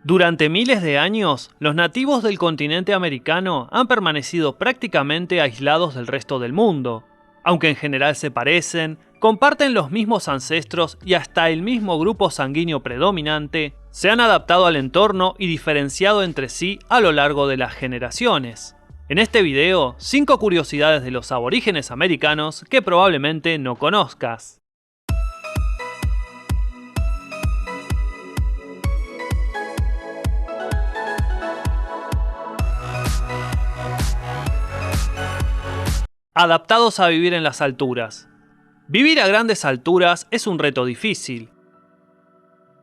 Durante miles de años, los nativos del continente americano han permanecido prácticamente aislados del resto del mundo. Aunque en general se parecen, comparten los mismos ancestros y hasta el mismo grupo sanguíneo predominante, se han adaptado al entorno y diferenciado entre sí a lo largo de las generaciones. En este video, 5 curiosidades de los aborígenes americanos que probablemente no conozcas. Adaptados a vivir en las alturas. Vivir a grandes alturas es un reto difícil.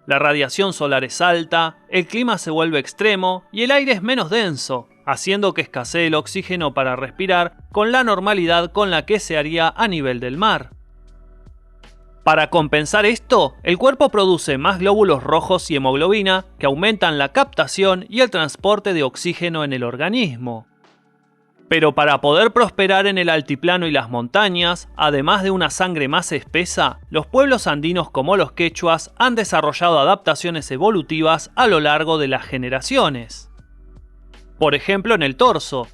La radiación solar es alta, el clima se vuelve extremo y el aire es menos denso, haciendo que escasee el oxígeno para respirar con la normalidad con la que se haría a nivel del mar. Para compensar esto, el cuerpo produce más glóbulos rojos y hemoglobina que aumentan la captación y el transporte de oxígeno en el organismo. Pero para poder prosperar en el altiplano y las montañas, además de una sangre más espesa, los pueblos andinos como los quechuas han desarrollado adaptaciones evolutivas a lo largo de las generaciones. Por ejemplo, en el torso.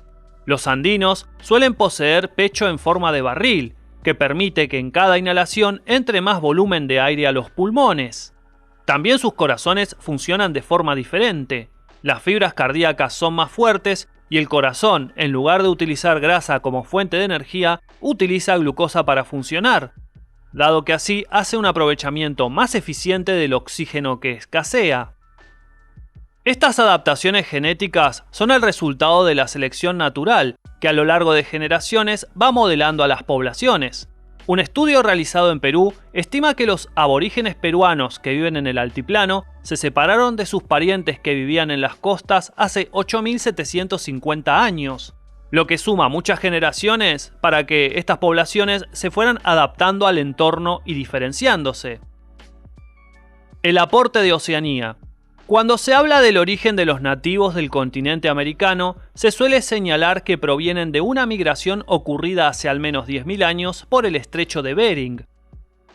Los andinos suelen poseer pecho en forma de barril, que permite que en cada inhalación entre más volumen de aire a los pulmones. También sus corazones funcionan de forma diferente. Las fibras cardíacas son más fuertes y el corazón, en lugar de utilizar grasa como fuente de energía, utiliza glucosa para funcionar, dado que así hace un aprovechamiento más eficiente del oxígeno que escasea. Estas adaptaciones genéticas son el resultado de la selección natural, que a lo largo de generaciones va modelando a las poblaciones. Un estudio realizado en Perú estima que los aborígenes peruanos que viven en el altiplano se separaron de sus parientes que vivían en las costas hace 8.750 años, lo que suma muchas generaciones para que estas poblaciones se fueran adaptando al entorno y diferenciándose. El aporte de Oceanía. Cuando se habla del origen de los nativos del continente americano, se suele señalar que provienen de una migración ocurrida hace al menos 10.000 años por el estrecho de Bering.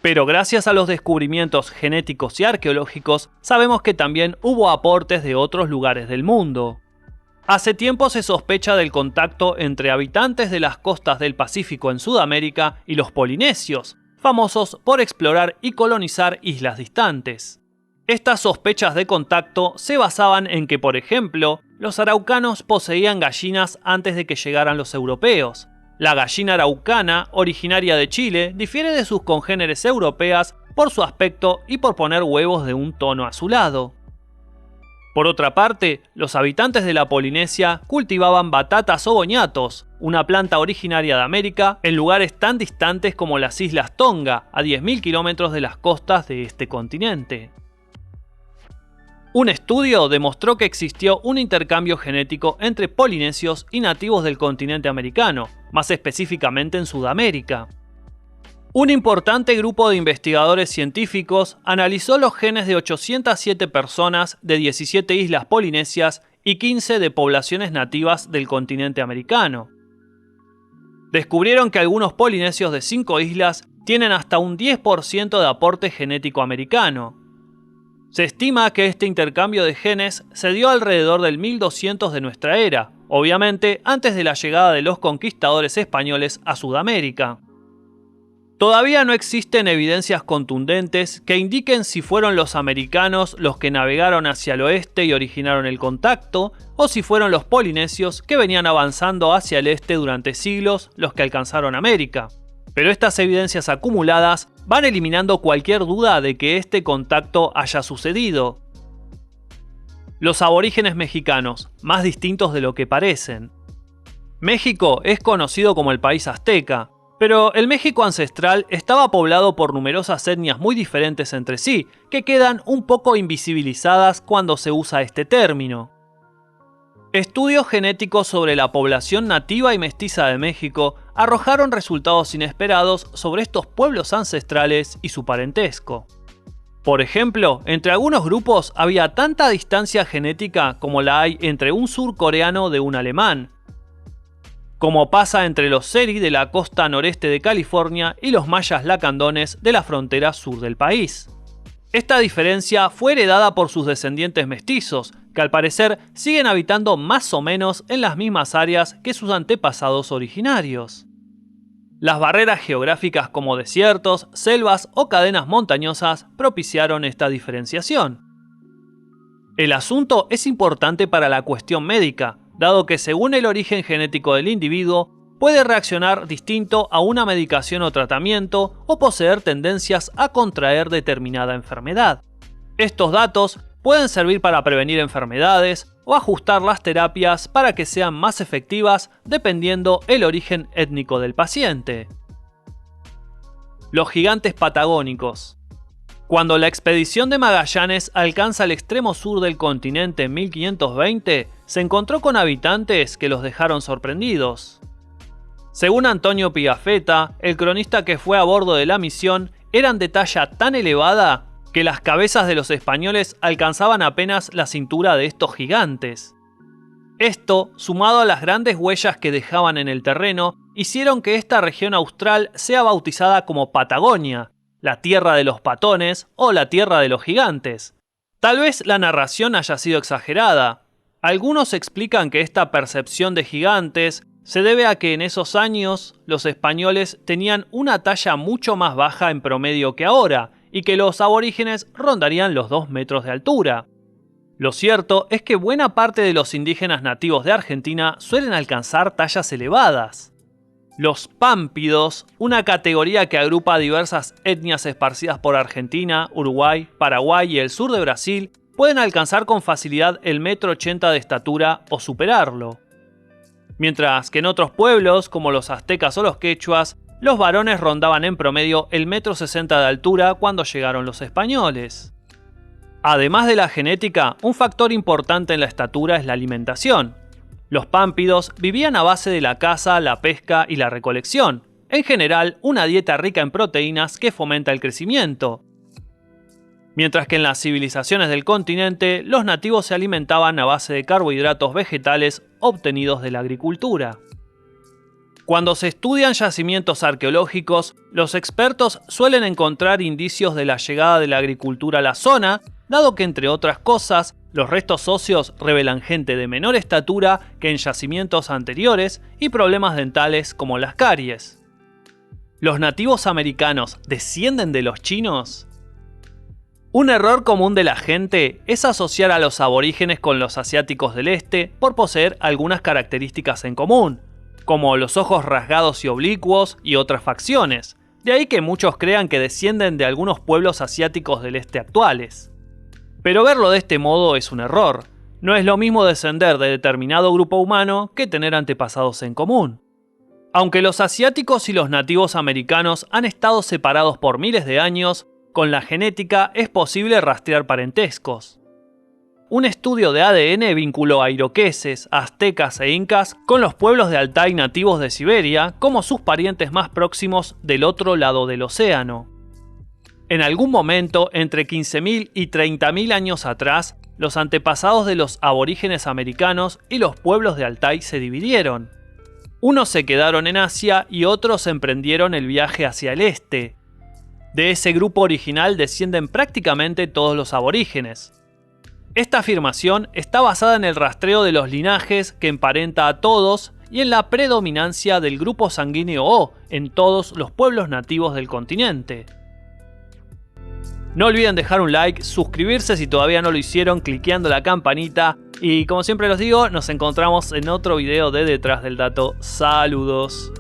Pero gracias a los descubrimientos genéticos y arqueológicos, sabemos que también hubo aportes de otros lugares del mundo. Hace tiempo se sospecha del contacto entre habitantes de las costas del Pacífico en Sudamérica y los polinesios, famosos por explorar y colonizar islas distantes. Estas sospechas de contacto se basaban en que, por ejemplo, los araucanos poseían gallinas antes de que llegaran los europeos. La gallina araucana, originaria de Chile, difiere de sus congéneres europeas por su aspecto y por poner huevos de un tono azulado. Por otra parte, los habitantes de la Polinesia cultivaban batatas o boñatos, una planta originaria de América, en lugares tan distantes como las islas Tonga, a 10.000 kilómetros de las costas de este continente. Un estudio demostró que existió un intercambio genético entre polinesios y nativos del continente americano, más específicamente en Sudamérica. Un importante grupo de investigadores científicos analizó los genes de 807 personas de 17 islas polinesias y 15 de poblaciones nativas del continente americano. Descubrieron que algunos polinesios de 5 islas tienen hasta un 10% de aporte genético americano. Se estima que este intercambio de genes se dio alrededor del 1200 de nuestra era, obviamente antes de la llegada de los conquistadores españoles a Sudamérica. Todavía no existen evidencias contundentes que indiquen si fueron los americanos los que navegaron hacia el oeste y originaron el contacto, o si fueron los polinesios que venían avanzando hacia el este durante siglos los que alcanzaron América. Pero estas evidencias acumuladas van eliminando cualquier duda de que este contacto haya sucedido. Los aborígenes mexicanos, más distintos de lo que parecen. México es conocido como el país azteca, pero el México ancestral estaba poblado por numerosas etnias muy diferentes entre sí, que quedan un poco invisibilizadas cuando se usa este término. Estudios genéticos sobre la población nativa y mestiza de México arrojaron resultados inesperados sobre estos pueblos ancestrales y su parentesco. Por ejemplo, entre algunos grupos había tanta distancia genética como la hay entre un surcoreano de un alemán, como pasa entre los seri de la costa noreste de California y los mayas lacandones de la frontera sur del país. Esta diferencia fue heredada por sus descendientes mestizos, que al parecer siguen habitando más o menos en las mismas áreas que sus antepasados originarios. Las barreras geográficas como desiertos, selvas o cadenas montañosas propiciaron esta diferenciación. El asunto es importante para la cuestión médica, dado que según el origen genético del individuo, puede reaccionar distinto a una medicación o tratamiento o poseer tendencias a contraer determinada enfermedad. Estos datos pueden servir para prevenir enfermedades o ajustar las terapias para que sean más efectivas dependiendo el origen étnico del paciente. Los gigantes patagónicos. Cuando la expedición de Magallanes alcanza el extremo sur del continente en 1520, se encontró con habitantes que los dejaron sorprendidos. Según Antonio Pigafetta, el cronista que fue a bordo de la misión, eran de talla tan elevada que las cabezas de los españoles alcanzaban apenas la cintura de estos gigantes. Esto, sumado a las grandes huellas que dejaban en el terreno, hicieron que esta región austral sea bautizada como Patagonia, la tierra de los patones o la tierra de los gigantes. Tal vez la narración haya sido exagerada. Algunos explican que esta percepción de gigantes se debe a que en esos años los españoles tenían una talla mucho más baja en promedio que ahora, y que los aborígenes rondarían los 2 metros de altura. Lo cierto es que buena parte de los indígenas nativos de Argentina suelen alcanzar tallas elevadas. Los pámpidos, una categoría que agrupa a diversas etnias esparcidas por Argentina, Uruguay, Paraguay y el sur de Brasil, pueden alcanzar con facilidad el 1,80 m de estatura o superarlo. Mientras que en otros pueblos, como los aztecas o los quechuas, los varones rondaban en promedio el 1,60 m de altura cuando llegaron los españoles. Además de la genética, un factor importante en la estatura es la alimentación. Los pámpidos vivían a base de la caza, la pesca y la recolección. En general, una dieta rica en proteínas que fomenta el crecimiento. Mientras que en las civilizaciones del continente, los nativos se alimentaban a base de carbohidratos vegetales obtenidos de la agricultura. Cuando se estudian yacimientos arqueológicos, los expertos suelen encontrar indicios de la llegada de la agricultura a la zona, dado que, entre otras cosas, los restos óseos revelan gente de menor estatura que en yacimientos anteriores y problemas dentales como las caries. ¿Los nativos americanos descienden de los chinos? Un error común de la gente es asociar a los aborígenes con los asiáticos del este por poseer algunas características en común, como los ojos rasgados y oblicuos y otras facciones. De ahí que muchos crean que descienden de algunos pueblos asiáticos del este actuales. Pero verlo de este modo es un error. No es lo mismo descender de determinado grupo humano que tener antepasados en común. Aunque los asiáticos y los nativos americanos han estado separados por miles de años, con la genética es posible rastrear parentescos. Un estudio de ADN vinculó a iroqueses, aztecas e incas con los pueblos de Altai nativos de Siberia como sus parientes más próximos del otro lado del océano. En algún momento, entre 15.000 y 30.000 años atrás, los antepasados de los aborígenes americanos y los pueblos de Altai se dividieron. Unos se quedaron en Asia y otros emprendieron el viaje hacia el este. De ese grupo original descienden prácticamente todos los aborígenes. Esta afirmación está basada en el rastreo de los linajes que emparenta a todos y en la predominancia del grupo sanguíneo O en todos los pueblos nativos del continente. No olviden dejar un like, suscribirse si todavía no lo hicieron cliqueando la campanita y como siempre los digo, nos encontramos en otro video de Detrás del Dato. Saludos.